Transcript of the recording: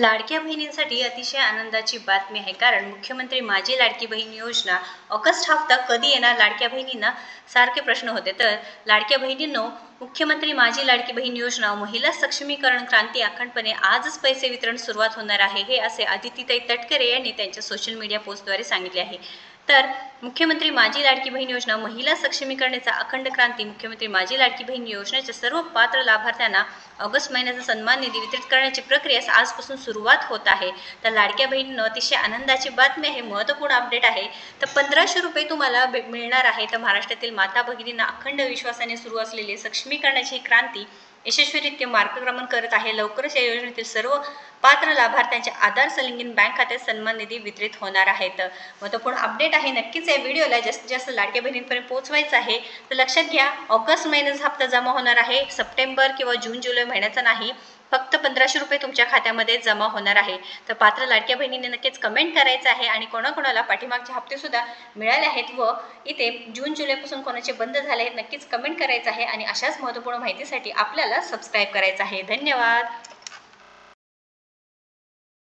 लाडक्या बहिणींसाठी अतिशय आनंदाची बातमी आहे, कारण मुख्यमंत्री माझी लाडकी बहीण योजना ऑगस्ट हप्ता कधी येणार, लाडक्या बहिणींना सारखे प्रश्न होते. तर लाडक्या बहिणींनो, मुख्यमंत्री माझी लाडकी बहीण योजना महिला सक्षमीकरण क्रांती अखंडपणे आजच पैसे वितरण सुरुवात होणार आहे, हे असे आदितीताई तटकरे यांनी त्यांच्या सोशल मीडिया पोस्टद्वारे सांगितले आहे. तर मुख्यमंत्री माझी लाडकी बहीण योजना महिला सक्षमीकरणाचा अखंड क्रांती. मुख्यमंत्री माझी लाडकी बहीण योजनेच्या सर्व पात्र लाभार्थ्यांना ऑगस्ट महिन्याचा सन्मान निधी वितरित करण्याची प्रक्रिया आजपासून सुरुवात होत आहे. तर लाडक्या बहिणींनो, अतिशय आनंदाची बातमी आहे, महत्त्वपूर्ण अपडेट आहे. तर 1500 रुपये तुम्हाला मिळणार आहे. तर महाराष्ट्रातील माता भगिनींना अखंड विश्वासाने सुरू असलेली सक्षमीकरणाची ही क्रांती यशस्वीरित्या मार्गक्रमण करत आहे. लवकरच या योजनेतील सर्व पात्र लाभार्थ्यांच्या आधार संलग्न बँक खात्यात सन्मान निधी वितरित होणार आहेत. महत्त्वपूर्ण अपडेट आहे. नक्कीच या व्हिडिओला जास्तीत जास्त लाडक्या बहिणींपर्यंत पोहोचवायचं आहे. तर लक्षात घ्या, ऑगस्ट महिन्याचा हप्ता जमा होणार आहे, सप्टेंबर किंवा जून जुलै महिन्याचा नाही. फक्त 1500 रुपये तुमच्या खात्यामध्ये जमा होणार आहे. तर पात्र लाडक्या बहिणींनी नक्कीच कमेंट करायचं आहे आणि कोणाकोणाला पाठीमागचे हप्ते सुद्धा मिळाले आहेत व इथे जून जुलैपासून कोणाचे बंद झाले आहेत, नक्कीच कमेंट करायचं आहे आणि अशाच महत्त्वपूर्ण माहितीसाठी आपल्याला सबस्क्राईब करायचं आहे. धन्यवाद.